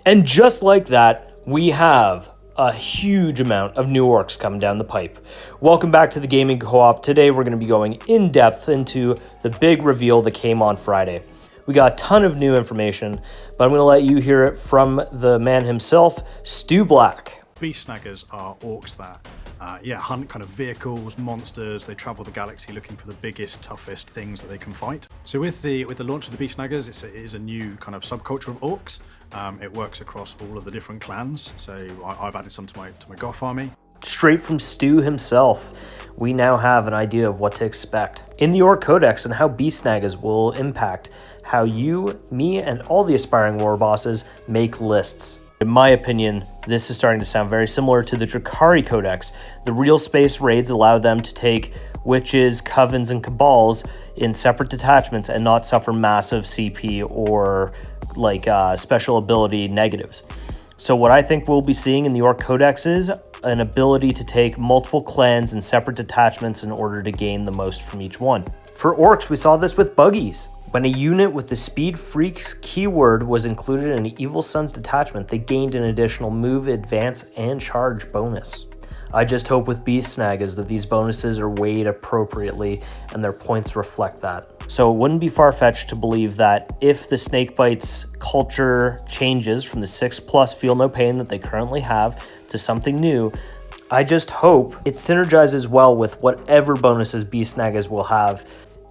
And just like that, we have a huge amount of new orcs coming down the pipe. Welcome back to the Gaming Co-op. Today we're going to be going in depth into the big reveal that came on Friday. We got a ton of new information, but I'm going to let you hear it from the man himself, Stu Black. Beast Snaggers are orcs that hunt kind of vehicles, monsters. They travel the galaxy looking for the biggest, toughest things that they can fight. So with the launch of the Beast Snaggers, it is a new kind of subculture of orcs. It works across all of the different clans. So I've added some to my Goth army. Straight from Stu himself, we now have an idea of what to expect in the Orc Codex and how Beast Snaggers will impact how you, me, and all the aspiring war bosses make lists. In my opinion, this is starting to sound very similar to the Drakari Codex. The real space raids allow them to take witches, covens, and cabals in separate detachments and not suffer massive CP or special ability negatives. So what I think we'll be seeing in the Orc Codex is an ability to take multiple clans in separate detachments in order to gain the most from each one. For orcs, we saw this with buggies. When a unit with the Speed Freaks keyword was included in an Evil Sun's detachment, they gained an additional move, advance, and charge bonus. I just hope with Beast Snaggers that these bonuses are weighed appropriately and their points reflect that. So it wouldn't be far-fetched to believe that if the Snakebites culture changes from the 6+ Feel No Pain that they currently have to something new, I just hope it synergizes well with whatever bonuses Beast Snaggers will have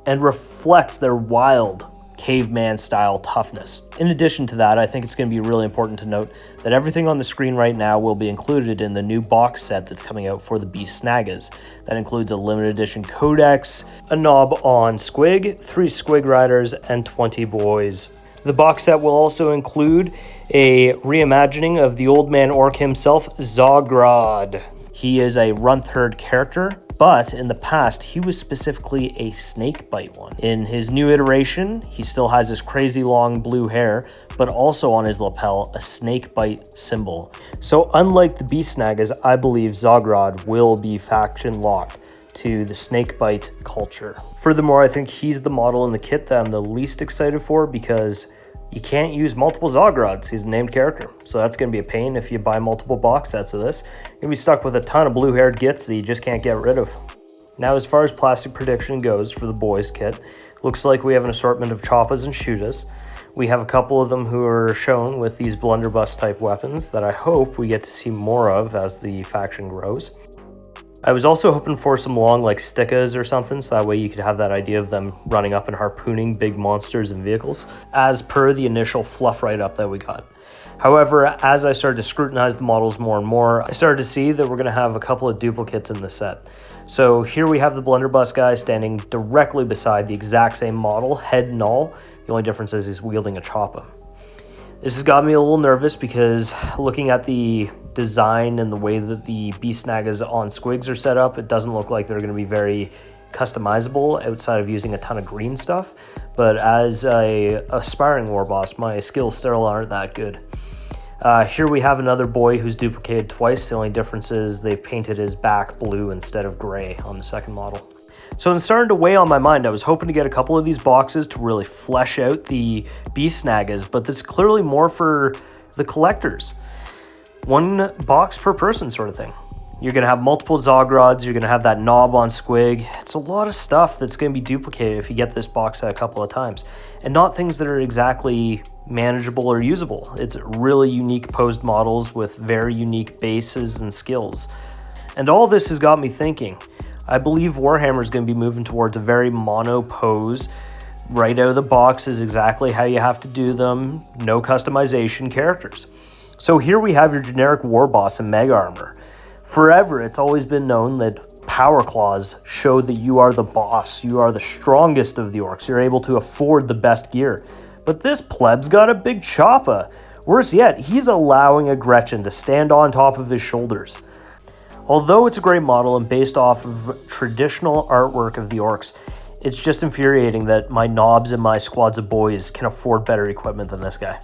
and reflects their wild caveman style toughness. In addition to that, I think it's going to be really important to note that everything on the screen right now will be included in the new box set that's coming out for the Beast Snaggers. That includes a limited edition codex, a knob on Squig, 3 Squig riders, and 20 boys. The box set will also include a reimagining of the old man orc himself, Zagrod. He is a Runtherd character, but in the past, he was specifically a snakebite one. In his new iteration, he still has his crazy long blue hair, but also on his lapel, a snakebite symbol. So unlike the Beast Snaggers, I believe Zagrod will be faction locked to the snakebite culture. Furthermore, I think he's the model in the kit that I'm the least excited for because you can't use multiple Zagrods. He's a named character. So that's going to be a pain if you buy multiple box sets of this. You're going to be stuck with a ton of blue-haired gits that you just can't get rid of. Now, as far as plastic prediction goes for the boys kit, looks like we have an assortment of choppas and shootas. We have a couple of them who are shown with these blunderbuss type weapons that I hope we get to see more of as the faction grows. I was also hoping for some long stickas or something, so that way you could have that idea of them running up and harpooning big monsters and vehicles, as per the initial fluff write-up that we got. However, as I started to scrutinize the models more and more, I started to see that we're going to have a couple of duplicates in the set. So here we have the blunderbuss guy standing directly beside the exact same model, head and all. The only difference is he's wielding a choppa. This has got me a little nervous because looking at the design and the way that the Beast Snaggers on Squigs are set up, it doesn't look like they're going to be very customizable outside of using a ton of green stuff. But as a aspiring war boss, my skills still aren't that good. Here we have another boy who's duplicated twice. The only difference is they've painted his back blue instead of gray on the second model. So it started to weigh on my mind. I was hoping to get a couple of these boxes to really flesh out the Beast Snaggers, but this is clearly more for the collectors. 1 box per person sort of thing. You're going to have multiple Zagrods, you're going to have that knob on Squig. It's a lot of stuff that's going to be duplicated if you get this box set a couple of times. And not things that are exactly manageable or usable. It's really unique posed models with very unique bases and skills. And all this has got me thinking. I believe Warhammer is going to be moving towards a very mono pose. Right out of the box is exactly how you have to do them. No customization characters. So here we have your generic war boss in mega armor. Forever, it's always been known that power claws show that you are the boss. You are the strongest of the orcs. You're able to afford the best gear. But this pleb's got a big choppa. Worse yet, he's allowing a Gretchen to stand on top of his shoulders. Although it's a great model and based off of traditional artwork of the orcs, it's just infuriating that my knobs and my squads of boys can afford better equipment than this guy.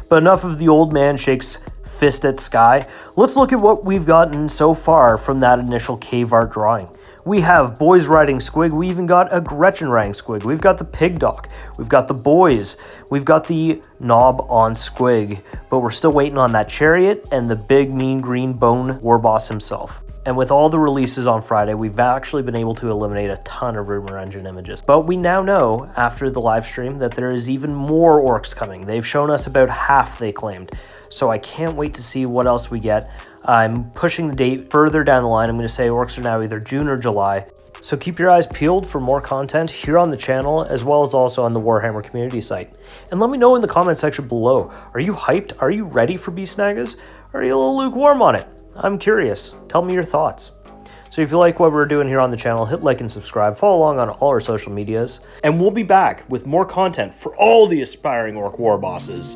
But enough of the old man shakes fist at sky. Let's look at what we've gotten so far from that initial cave art drawing. We have boys riding squig. We even got a Gretchen riding squig. We've got the pig doc. We've got the boys. We've got the knob on squig. But we're still waiting on that chariot and the big mean green bone Warboss himself. And with all the releases on Friday, we've actually been able to eliminate a ton of rumor engine images. But we now know, after the live stream, that there is even more orcs coming. They've shown us about half, they claimed. So I can't wait to see what else we get. I'm pushing the date further down the line. I'm going to say orcs are now either June or July. So keep your eyes peeled for more content here on the channel, as well as also on the Warhammer community site. And let me know in the comment section below, are you hyped? Are you ready for Snaggas? Or are you a little lukewarm on it? I'm curious. Tell me your thoughts. So if you like what we're doing here on the channel, hit like and subscribe, follow along on all our social medias, and we'll be back with more content for all the aspiring orc war bosses.